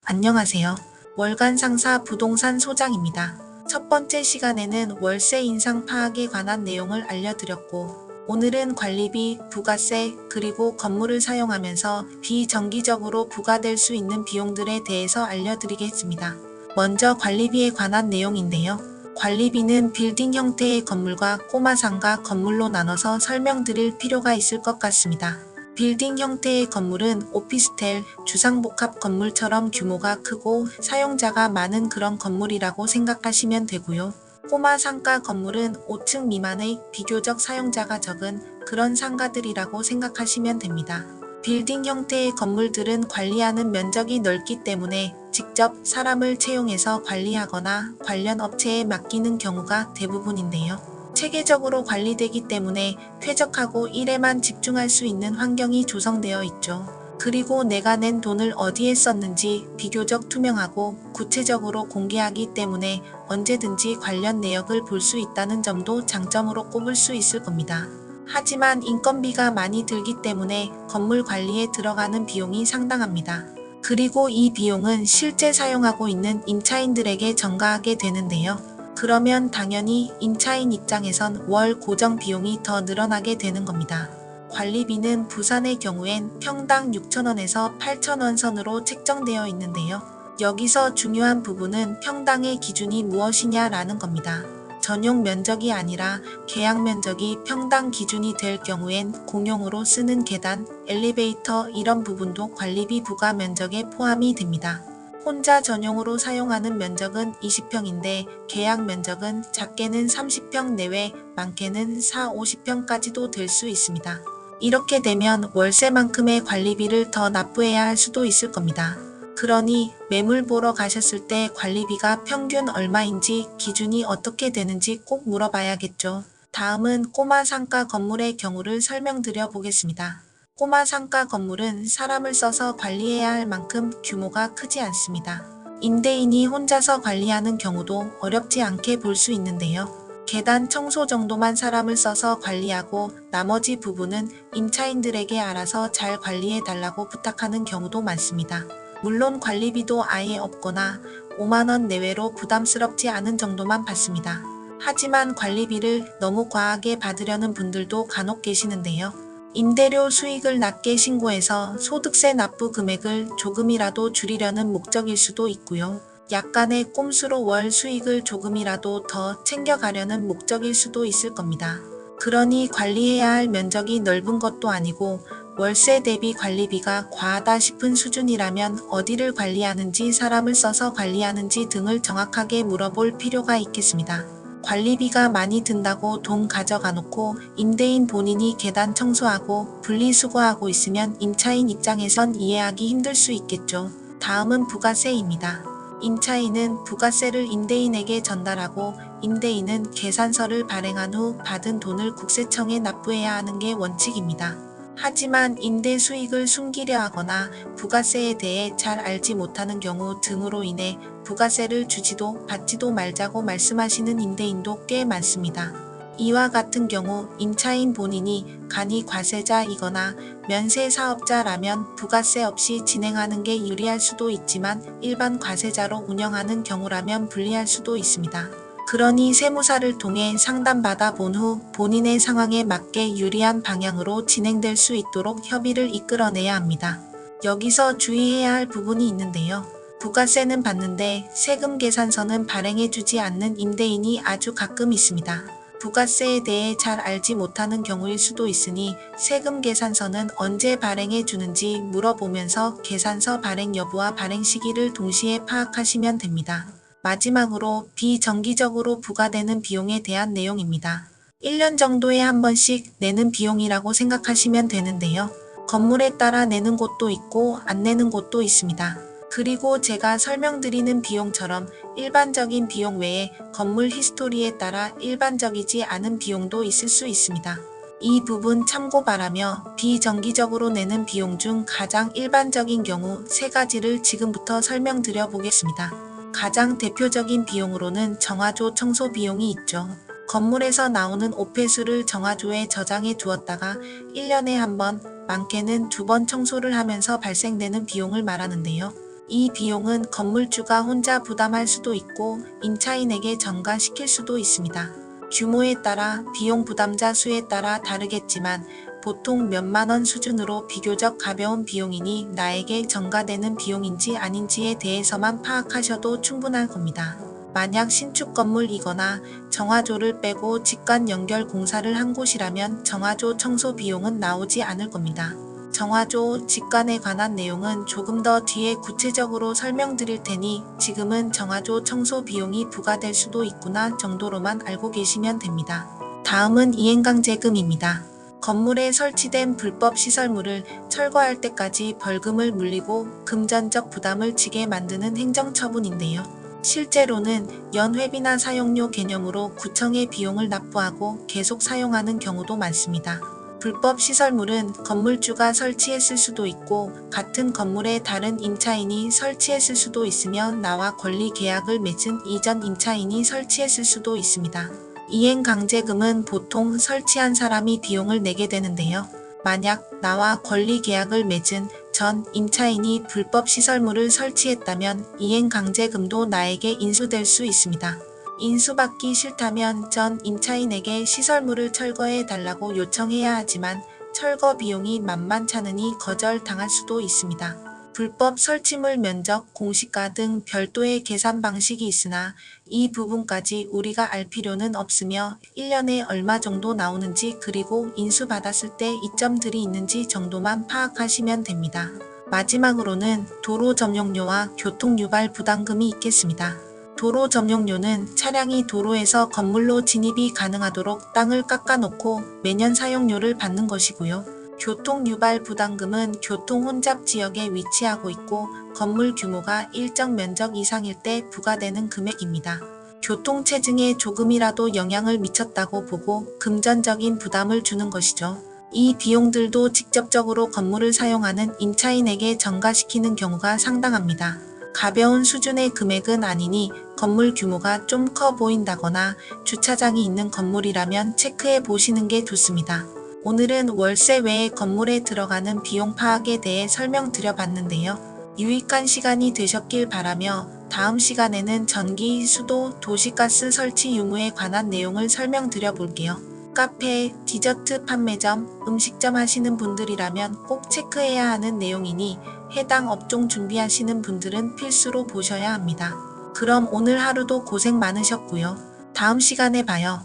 안녕하세요. 월간 상사 부동산 소장입니다. 첫 번째 시간에는 월세 인상 파악에 관한 내용을 알려드렸고, 오늘은 관리비, 부가세, 그리고 건물을 사용하면서 비정기적으로 부과될 수 있는 비용들에 대해서 알려드리겠습니다. 먼저 관리비에 관한 내용인데요. 관리비는 빌딩 형태의 건물과 꼬마상가 건물로 나눠서 설명드릴 필요가 있을 것 같습니다. 빌딩 형태의 건물은 오피스텔, 주상복합 건물처럼 규모가 크고 사용자가 많은 그런 건물이라고 생각하시면 되고요. 꼬마 상가 건물은 5층 미만의 비교적 사용자가 적은 그런 상가들이라고 생각하시면 됩니다. 빌딩 형태의 건물들은 관리하는 면적이 넓기 때문에 직접 사람을 채용해서 관리하거나 관련 업체에 맡기는 경우가 대부분인데요. 체계적으로 관리되기 때문에 쾌적하고 일에만 집중할 수 있는 환경이 조성되어 있죠. 그리고 내가 낸 돈을 어디에 썼는지 비교적 투명하고 구체적으로 공개하기 때문에 언제든지 관련 내역을 볼 수 있다는 점도 장점으로 꼽을 수 있을 겁니다. 하지만 인건비가 많이 들기 때문에 건물 관리에 들어가는 비용이 상당합니다. 그리고 이 비용은 실제 사용하고 있는 임차인들에게 전가하게 되는데요. 그러면 당연히 임차인 입장에선 월 고정 비용이 더 늘어나게 되는 겁니다. 관리비는 부산의 경우엔 평당 6,000원에서 8,000원 선으로 책정되어 있는데요. 여기서 중요한 부분은 평당의 기준이 무엇이냐라는 겁니다. 전용 면적이 아니라 계약 면적이 평당 기준이 될 경우엔 공용으로 쓰는 계단, 엘리베이터 이런 부분도 관리비 부과 면적에 포함이 됩니다. 혼자 전용으로 사용하는 면적은 20평인데 계약 면적은 작게는 30평 내외, 많게는 50평까지도 될 수 있습니다. 이렇게 되면 월세만큼의 관리비를 더 납부해야 할 수도 있을 겁니다. 그러니 매물 보러 가셨을 때 관리비가 평균 얼마인지 기준이 어떻게 되는지 꼭 물어봐야겠죠. 다음은 꼬마 상가 건물의 경우를 설명드려 보겠습니다. 꼬마 상가 건물은 사람을 써서 관리해야 할 만큼 규모가 크지 않습니다. 임대인이 혼자서 관리하는 경우도 어렵지 않게 볼 수 있는데요. 계단 청소 정도만 사람을 써서 관리하고 나머지 부분은 임차인들에게 알아서 잘 관리해 달라고 부탁하는 경우도 많습니다. 물론 관리비도 아예 없거나 5만원 내외로 부담스럽지 않은 정도만 받습니다. 하지만 관리비를 너무 과하게 받으려는 분들도 간혹 계시는데요. 임대료 수익을 낮게 신고해서 소득세 납부 금액을 조금이라도 줄이려는 목적일 수도 있고요. 약간의 꼼수로 월 수익을 조금이라도 더 챙겨가려는 목적일 수도 있을 겁니다. 그러니 관리해야 할 면적이 넓은 것도 아니고 월세 대비 관리비가 과하다 싶은 수준이라면 어디를 관리하는지 사람을 써서 관리하는지 등을 정확하게 물어볼 필요가 있겠습니다. 관리비가 많이 든다고 돈 가져가 놓고 임대인 본인이 계단 청소하고 분리수거하고 있으면 임차인 입장에선 이해하기 힘들 수 있겠죠. 다음은 부가세입니다. 임차인은 부가세를 임대인에게 전달하고 임대인은 계산서를 발행한 후 받은 돈을 국세청에 납부해야 하는 게 원칙입니다. 하지만 임대 수익을 숨기려 하거나 부가세에 대해 잘 알지 못하는 경우 등으로 인해 부가세를 주지도 받지도 말자고 말씀하시는 임대인도 꽤 많습니다. 이와 같은 경우 임차인 본인이 간이 과세자이거나 면세사업자라면 부가세 없이 진행하는 게 유리할 수도 있지만 일반 과세자로 운영하는 경우라면 불리할 수도 있습니다. 그러니 세무사를 통해 상담받아 본 후 본인의 상황에 맞게 유리한 방향으로 진행될 수 있도록 협의를 이끌어내야 합니다. 여기서 주의해야 할 부분이 있는데요. 부가세는 받는데 세금 계산서는 발행해주지 않는 임대인이 아주 가끔 있습니다. 부가세에 대해 잘 알지 못하는 경우일 수도 있으니 세금 계산서는 언제 발행해 주는지 물어보면서 계산서 발행 여부와 발행 시기를 동시에 파악하시면 됩니다. 마지막으로 비정기적으로 부과되는 비용에 대한 내용입니다. 1년 정도에 한 번씩 내는 비용이라고 생각하시면 되는데요. 건물에 따라 내는 곳도 있고 안 내는 곳도 있습니다. 그리고 제가 설명드리는 비용처럼 일반적인 비용 외에 건물 히스토리에 따라 일반적이지 않은 비용도 있을 수 있습니다. 이 부분 참고 바라며 비정기적으로 내는 비용 중 가장 일반적인 경우 3가지를 지금부터 설명드려 보겠습니다. 가장 대표적인 비용으로는 정화조 청소 비용이 있죠. 건물에서 나오는 오폐수를 정화조에 저장해 두었다가 1년에 한 번, 많게는 2번 청소를 하면서 발생되는 비용을 말하는데요. 이 비용은 건물주가 혼자 부담할 수도 있고 임차인에게 전가시킬 수도 있습니다. 규모에 따라 비용 부담자 수에 따라 다르겠지만 보통 몇만 원 수준으로 비교적 가벼운 비용이니 나에게 전가되는 비용인지 아닌지에 대해서만 파악하셔도 충분할 겁니다. 만약 신축 건물이거나 정화조를 빼고 직관 연결 공사를 한 곳이라면 정화조 청소 비용은 나오지 않을 겁니다. 정화조 직관에 관한 내용은 조금 더 뒤에 구체적으로 설명드릴 테니 지금은 정화조 청소 비용이 부과될 수도 있구나 정도로만 알고 계시면 됩니다. 다음은 이행강제금입니다. 건물에 설치된 불법 시설물을 철거할 때까지 벌금을 물리고 금전적 부담을 지게 만드는 행정처분인데요. 실제로는 연회비나 사용료 개념으로 구청에 비용을 납부하고 계속 사용하는 경우도 많습니다. 불법 시설물은 건물주가 설치했을 수도 있고 같은 건물에 다른 임차인이 설치했을 수도 있으며 나와 권리 계약을 맺은 이전 임차인이 설치했을 수도 있습니다. 이행강제금은 보통 설치한 사람이 비용을 내게 되는데요. 만약 나와 권리 계약을 맺은 전 임차인이 불법 시설물을 설치했다면 이행강제금도 나에게 인수될 수 있습니다. 인수받기 싫다면 전 임차인에게 시설물을 철거해 달라고 요청해야 하지만 철거 비용이 만만찮으니 거절당할 수도 있습니다. 불법 설치물 면적, 공시가 등 별도의 계산 방식이 있으나 이 부분까지 우리가 알 필요는 없으며 1년에 얼마 정도 나오는지 그리고 인수받았을 때 이점들이 있는지 정도만 파악하시면 됩니다. 마지막으로는 도로 점용료와 교통유발 부담금이 있겠습니다. 도로 점용료는 차량이 도로에서 건물로 진입이 가능하도록 땅을 깎아놓고 매년 사용료를 받는 것이고요. 교통유발 부담금은 교통 혼잡 지역에 위치하고 있고 건물 규모가 일정 면적 이상일 때 부과되는 금액입니다. 교통체증에 조금이라도 영향을 미쳤다고 보고 금전적인 부담을 주는 것이죠. 이 비용들도 직접적으로 건물을 사용하는 임차인에게 전가시키는 경우가 상당합니다. 가벼운 수준의 금액은 아니니 건물 규모가 좀 커 보인다거나 주차장이 있는 건물이라면 체크해 보시는 게 좋습니다. 오늘은 월세 외에 건물에 들어가는 비용 파악에 대해 설명드려 봤는데요. 유익한 시간이 되셨길 바라며 다음 시간에는 전기, 수도, 도시가스 설치 유무에 관한 내용을 설명드려 볼게요. 카페, 디저트 판매점, 음식점 하시는 분들이라면 꼭 체크해야 하는 내용이니 해당 업종 준비하시는 분들은 필수로 보셔야 합니다. 그럼 오늘 하루도 고생 많으셨고요. 다음 시간에 봐요.